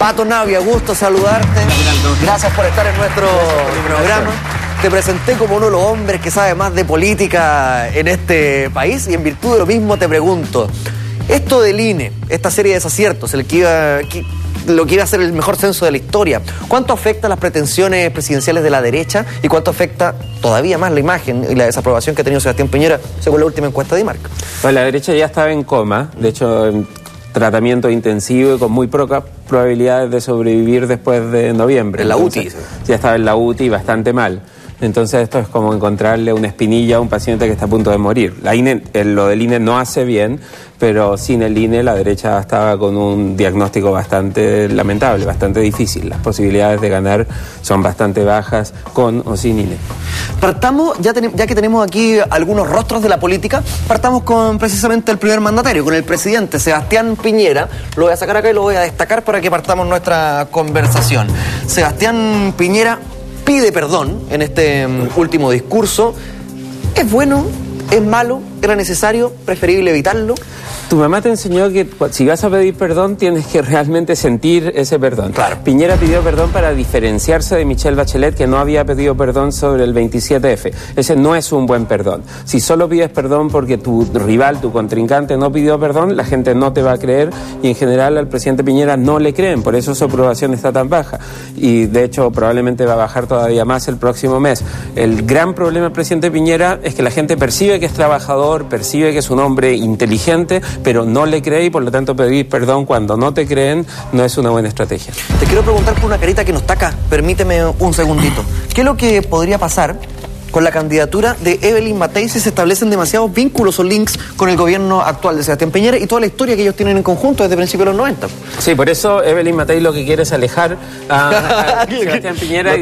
Pato Navia, gusto saludarte. Gracias por estar en nuestro programa. Te presenté como uno de los hombres que sabe más de política en este país y en virtud de lo mismo te pregunto, esto del INE, esta serie de desaciertos, lo que iba a ser el mejor censo de la historia, ¿cuánto afecta las pretensiones presidenciales de la derecha y cuánto afecta todavía más la imagen y la desaprobación que ha tenido Sebastián Piñera según la última encuesta de IMARC? Pues la derecha ya estaba en coma, de hecho en tratamiento intensivo y con muy pocas probabilidades de sobrevivir después de noviembre. En la UTI. Ya estaba en la UTI bastante mal. Entonces esto es como encontrarle una espinilla a un paciente que está a punto de morir. Lo del INE no hace bien, pero sin el INE la derecha estaba con un diagnóstico bastante lamentable, bastante difícil. Las posibilidades de ganar son bastante bajas con o sin INE. Partamos, ya que tenemos aquí algunos rostros de la política, partamos con precisamente el primer mandatario, con el presidente Sebastián Piñera. Lo voy a sacar acá y lo voy a destacar para que partamos nuestra conversación. Sebastián Piñera pide perdón en este último discurso. ¿Es bueno? ¿Es malo? ¿Era necesario? ¿Preferible evitarlo? Tu mamá te enseñó que si vas a pedir perdón tienes que realmente sentir ese perdón. Claro. Piñera pidió perdón para diferenciarse de Michelle Bachelet, que no había pedido perdón sobre el 27F. Ese no es un buen perdón. Si solo pides perdón porque tu rival, tu contrincante no pidió perdón, la gente no te va a creer y en general al presidente Piñera no le creen, por eso su aprobación está tan baja y de hecho probablemente va a bajar todavía más el próximo mes. El gran problema del presidente Piñera es que la gente percibe que es trabajador, percibe que es un hombre inteligente, pero no le cree y por lo tanto pedir perdón cuando no te creen no es una buena estrategia. Te quiero preguntar por una carita que no está acá, permíteme un segundito. ¿Qué es lo que podría pasar con la candidatura de Evelyn Matei si se establecen demasiados vínculos o links con el gobierno actual de Sebastián Piñera y toda la historia que ellos tienen en conjunto desde principios de los 90? Sí, por eso Evelyn Matei lo que quiere es alejar a Sebastián Piñera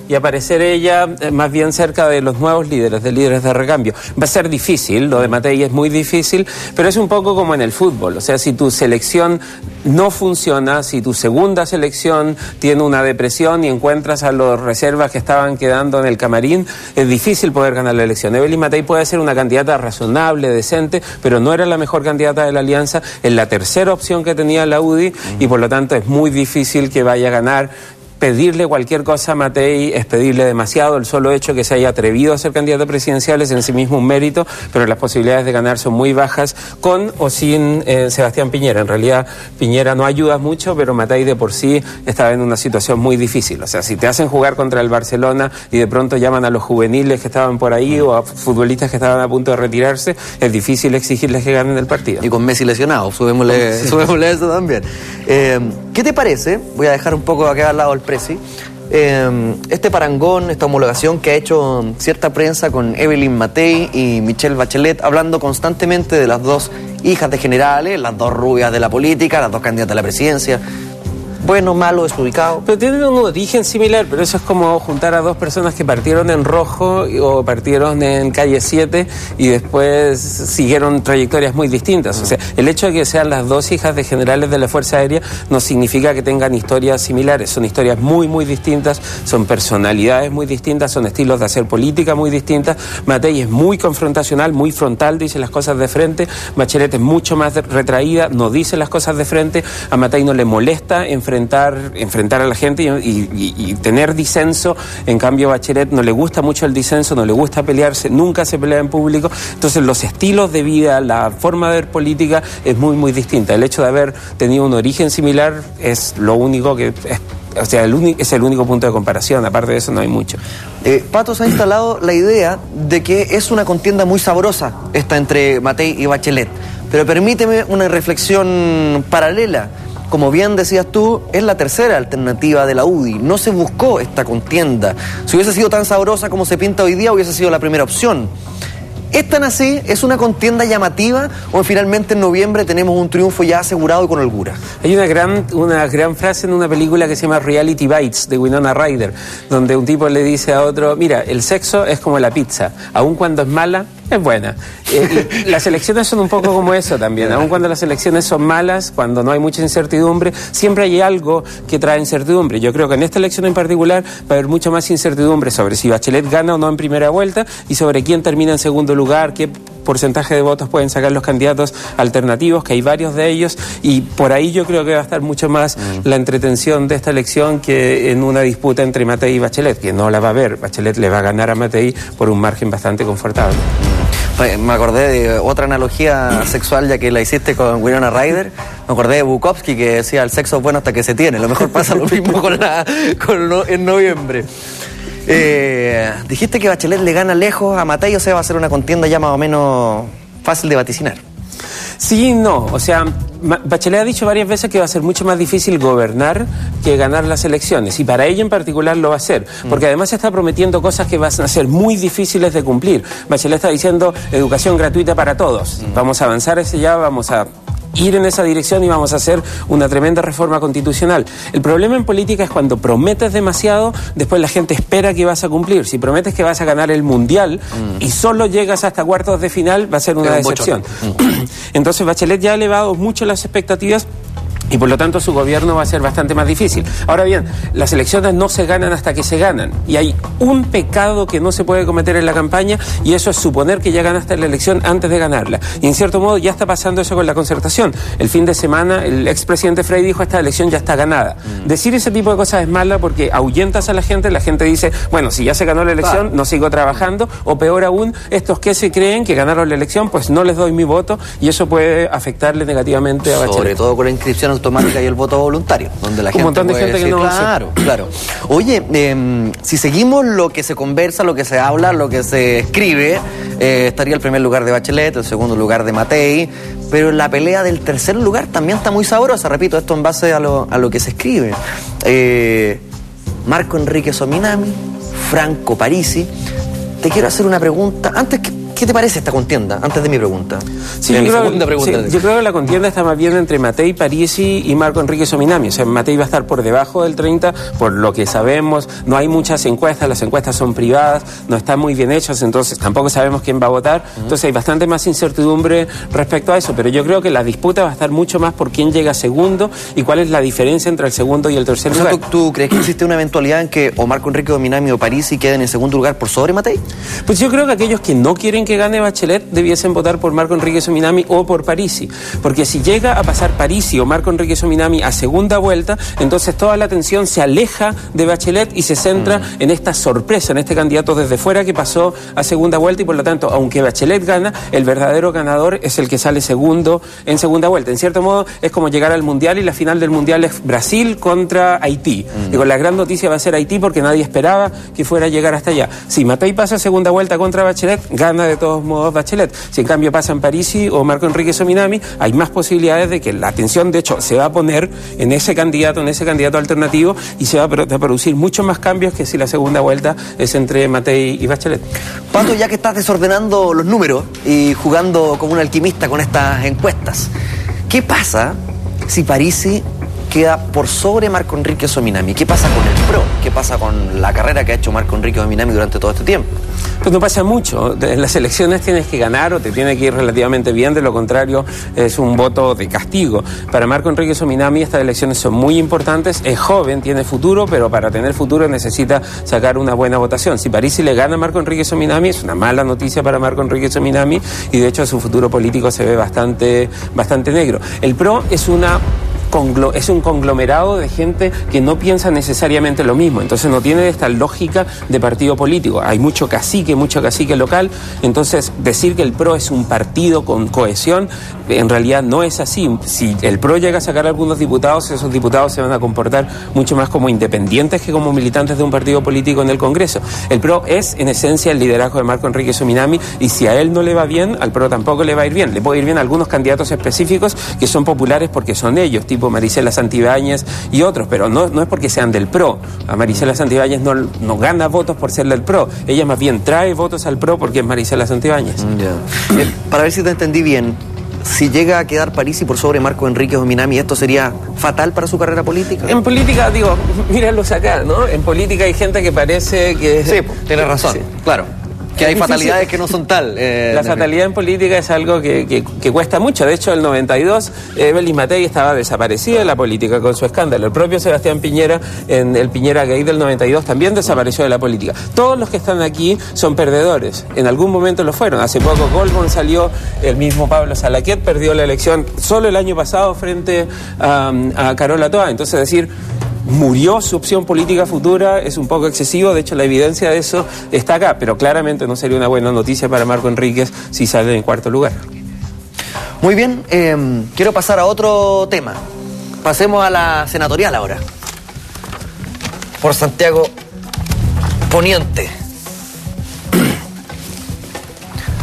y aparecer ella más bien cerca de los nuevos líderes de recambio. Va a ser difícil, lo de Matei es muy difícil, pero es un poco como en el fútbol. O sea, si tu selección no funciona, si tu segunda selección tiene una depresión y encuentras a los reservas que estaban quedando en el camarín, es difícil poder ganar la elección. Evelyn Matei puede ser una candidata razonable, decente, pero no era la mejor candidata de la alianza, es la tercera opción que tenía la UDI y por lo tanto es muy difícil que vaya a ganar. Pedirle cualquier cosa a Matei es pedirle demasiado. El solo hecho que se haya atrevido a ser candidato presidencial es en sí mismo un mérito, pero las posibilidades de ganar son muy bajas con o sin Sebastián Piñera. En realidad Piñera no ayuda mucho, pero Matei de por sí estaba en una situación muy difícil. O sea, si te hacen jugar contra el Barcelona y de pronto llaman a los juveniles que estaban por ahí o a futbolistas que estaban a punto de retirarse, es difícil exigirles que ganen el partido. Y con Messi lesionado, subémosle eso también. ¿Qué te parece? Voy a dejar un poco acá al lado el Presi. Este parangón, esta homologación que ha hecho cierta prensa con Evelyn Matei y Michelle Bachelet, hablando constantemente de las dos hijas de generales, las dos rubias de la política, las dos candidatas a la presidencia. Bueno, malo, desubicado. Pero tienen un origen similar, pero eso es como juntar a dos personas que partieron en rojo o partieron en calle 7 y después siguieron trayectorias muy distintas. O sea, el hecho de que sean las dos hijas de generales de la Fuerza Aérea no significa que tengan historias similares. Son historias muy, muy distintas, son personalidades muy distintas, son estilos de hacer política muy distintas. Matei es muy confrontacional, muy frontal, dice las cosas de frente. Bachelet es mucho más retraída, no dice las cosas de frente. A Matei no le molesta enfrentar a la gente y tener disenso. En cambio Bachelet no le gusta mucho el disenso, no le gusta pelearse, nunca se pelea en público. Entonces los estilos de vida, la forma de ver política es muy muy distinta. El hecho de haber tenido un origen similar es lo único que es. O sea, es el único punto de comparación. Aparte de eso no hay mucho. Pato, se ha instalado la idea de que es una contienda muy sabrosa esta entre Matei y Bachelet. Pero permíteme una reflexión paralela. Como bien decías tú, es la tercera alternativa de la UDI. No se buscó esta contienda. Si hubiese sido tan sabrosa como se pinta hoy día, hubiese sido la primera opción. ¿Es tan así? ¿Es una contienda llamativa? ¿O finalmente en noviembre tenemos un triunfo ya asegurado y con holgura? Hay una gran frase en una película que se llama Reality Bites, de Winona Ryder, donde un tipo le dice a otro, mira, el sexo es como la pizza, aun cuando es mala, es buena. Y las elecciones son un poco como eso también. Aun cuando las elecciones son malas, cuando no hay mucha incertidumbre, siempre hay algo que trae incertidumbre. Yo creo que en esta elección en particular va a haber mucho más incertidumbre sobre si Bachelet gana o no en primera vuelta y sobre quién termina en segundo lugar, qué porcentaje de votos pueden sacar los candidatos alternativos, que hay varios de ellos, y por ahí yo creo que va a estar mucho más la entretención de esta elección que en una disputa entre Matei y Bachelet, que no la va a haber. Bachelet le va a ganar a Matei por un margen bastante confortable. Me acordé de otra analogía sexual, ya que la hiciste con Winona Ryder. Me acordé de Bukowski, que decía: el sexo es bueno hasta que se tiene. Lo mejor pasa lo mismo en noviembre. Dijiste que Bachelet le gana lejos a Matei, o sea, va a ser una contienda ya más o menos fácil de vaticinar. Sí, no, o sea, Bachelet ha dicho varias veces que va a ser mucho más difícil gobernar que ganar las elecciones, y para ella en particular lo va a hacer, porque además está prometiendo cosas que van a ser muy difíciles de cumplir. Bachelet está diciendo educación gratuita para todos, vamos a avanzar hacia allá, vamos a ir en esa dirección y vamos a hacer una tremenda reforma constitucional. El problema en política es cuando prometes demasiado, después la gente espera que vas a cumplir. Si prometes que vas a ganar el Mundial y solo llegas hasta cuartos de final, va a ser una decepción. Entonces Bachelet ya ha elevado mucho las expectativas y por lo tanto su gobierno va a ser bastante más difícil. Ahora bien, las elecciones no se ganan hasta que se ganan, y hay un pecado que no se puede cometer en la campaña, y eso es suponer que ya ganaste la elección antes de ganarla. Y en cierto modo ya está pasando eso con la concertación. El fin de semana el expresidente Frey dijo: esta elección ya está ganada. Decir ese tipo de cosas es mala porque ahuyentas a la gente dice: bueno, si ya se ganó la elección, no sigo trabajando, o peor aún, estos que se creen que ganaron la elección, pues no les doy mi voto, y eso puede afectarle negativamente a Bachelet. Sobre todo con la inscripción automática y el voto voluntario, donde la gente un montón de gente decir, que no claro. Oye, si seguimos lo que se conversa, lo que se habla, lo que se escribe, estaría el primer lugar de Bachelet, el segundo lugar de Matei, pero la pelea del tercer lugar también está muy sabrosa. Repito, esto en base a lo que se escribe. Marco Enrique Sominami, Franco Parisi. Te quiero hacer una pregunta antes que... ¿Qué te parece esta contienda? Antes de mi pregunta. Sí, yo creo que la contienda está más bien entre Matei, Parisi y Marco Enrique Sominami. O sea, Matei va a estar por debajo del 30, por lo que sabemos. No hay muchas encuestas, las encuestas son privadas, no están muy bien hechas, entonces tampoco sabemos quién va a votar. Entonces hay bastante más incertidumbre respecto a eso, pero yo creo que la disputa va a estar mucho más por quién llega segundo y cuál es la diferencia entre el segundo y el tercer lugar. ¿Tú crees que existe una eventualidad en que o Marco Enrique Sominami o Parisi queden en segundo lugar por sobre Matei? Pues yo creo que aquellos que no quieren que gane Bachelet debiesen votar por Marco Enrique Sominami o por Parisi, porque si llega a pasar Parisi o Marco Enrique Sominami a segunda vuelta, entonces toda la atención se aleja de Bachelet y se centra en esta sorpresa, en este candidato desde fuera que pasó a segunda vuelta, y por lo tanto, aunque Bachelet gana, el verdadero ganador es el que sale segundo en segunda vuelta. En cierto modo es como llegar al Mundial y la final del Mundial es Brasil contra Haití. Digo, la gran noticia va a ser Haití porque nadie esperaba que fuera a llegar hasta allá. Si Matei pasa a segunda vuelta contra Bachelet, gana de todos modos Bachelet. Si en cambio pasan Parisi o Marco Enrique Sominami, hay más posibilidades de que la atención, de hecho, se va a poner en ese candidato alternativo, y se va a producir muchos más cambios que si la segunda vuelta es entre Matei y Bachelet. Pato, ya que estás desordenando los números y jugando como un alquimista con estas encuestas, ¿qué pasa si Parisi queda por sobre Marco Enrique Sominami? ¿Qué pasa con el PRO? ¿Qué pasa con la carrera que ha hecho Marco Enrique Sominami durante todo este tiempo? Pues no pasa mucho. En las elecciones tienes que ganar o te tiene que ir relativamente bien, de lo contrario es un voto de castigo. Para Marco Enrique Sominami estas elecciones son muy importantes, es joven, tiene futuro, pero para tener futuro necesita sacar una buena votación. Si Parisi le gana a Marco Enrique Sominami, es una mala noticia para Marco Enrique Sominami, y de hecho su futuro político se ve bastante negro. El PRO es un conglomerado de gente que no piensa necesariamente lo mismo, entonces no tiene esta lógica de partido político. Hay mucho cacique local, entonces decir que el PRO es un partido con cohesión, en realidad no es así. Si el PRO llega a sacar algunos diputados, esos diputados se van a comportar mucho más como independientes que como militantes de un partido político en el Congreso. El PRO es en esencia el liderazgo de Marco Enrique Sominami, y si a él no le va bien, al PRO tampoco le va a ir bien. Le puede ir bien a algunos candidatos específicos que son populares porque son ellos, tipo Maricela Santibáñez y otros, pero no es porque sean del PRO. A Maricela Santibáñez no gana votos por ser del PRO, ella más bien trae votos al PRO porque es Maricela Santibáñez. Para ver si te entendí bien, si llega a quedar Parisi por sobre Marco Enrique Sominami, ¿esto sería fatal para su carrera política? En política, míralos acá, ¿no? En política hay gente que parece que... Sí, tienes razón, claro. Que hay fatalidades que no son tal. La fatalidad en política es algo que cuesta mucho. De hecho, en el 92, Evelyn Matei estaba desaparecida de la política con su escándalo. El propio Sebastián Piñera, en el Piñera Gay del 92, también desapareció de la política. Todos los que están aquí son perdedores. En algún momento lo fueron. Hace poco Goldman salió, el mismo Pablo Salaquet perdió la elección solo el año pasado frente a Carola Toa. Entonces, decir... murió su opción política futura es un poco excesivo, de hecho la evidencia de eso está acá, pero claramente no sería una buena noticia para Marco Enríquez si sale en cuarto lugar. Muy bien, quiero pasar a otro tema. Pasemos a la senatorial ahora. Por Santiago Poniente.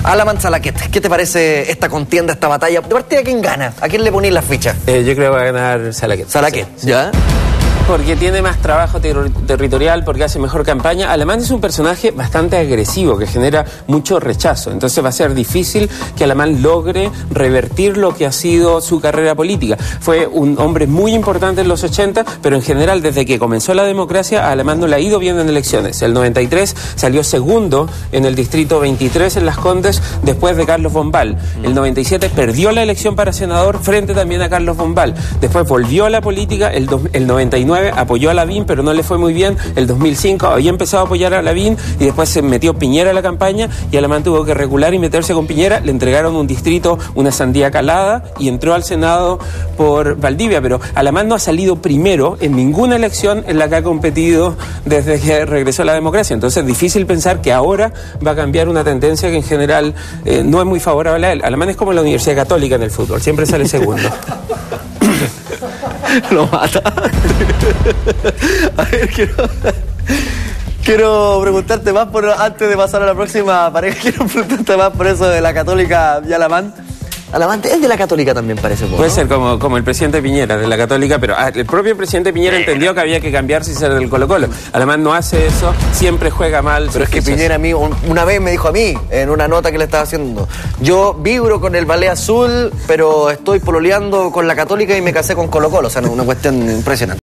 Alamán Salaquet, ¿qué te parece esta contienda, esta batalla? ¿De partida quién gana? ¿A quién le ponís las fichas? Yo creo que va a ganar Salaquet. Salaquet, sí. ¿Ya? Porque tiene más trabajo territorial, porque hace mejor campaña. Alamán es un personaje bastante agresivo, que genera mucho rechazo. Entonces va a ser difícil que Alamán logre revertir lo que ha sido su carrera política. Fue un hombre muy importante en los 80, pero en general, desde que comenzó la democracia, a Alamán no le ha ido bien en elecciones. El 93 salió segundo en el distrito 23 en Las Condes, después de Carlos Bombal. El 97 perdió la elección para senador frente también a Carlos Bombal. Después volvió a la política, el 99 apoyó a Lavín, pero no le fue muy bien. El 2005 había empezado a apoyar a Lavín y después se metió Piñera a la campaña y Alamán tuvo que recular y meterse con Piñera. Le entregaron un distrito, una sandía calada, y entró al Senado por Valdivia, pero Alamán no ha salido primero en ninguna elección en la que ha competido desde que regresó a la democracia. Entonces es difícil pensar que ahora va a cambiar una tendencia que en general no es muy favorable a él. Alamán es como la Universidad Católica en el fútbol, siempre sale segundo. Lo mata. A ver, quiero preguntarte más antes de pasar a la próxima pareja, quiero preguntarte más por eso de la Católica y Alamán. Alamán es de la Católica también, parece. Puede ser como el presidente Piñera, de la Católica, pero el propio presidente Piñera entendió que había que cambiarse y ser del Colo-Colo. Alamán no hace eso, siempre juega mal. Pero es que Piñera a mí, una vez me dijo a mí, en una nota que le estaba haciendo, yo vibro con el ballet azul, pero estoy pololeando con la Católica y me casé con Colo-Colo. O sea, una cuestión impresionante.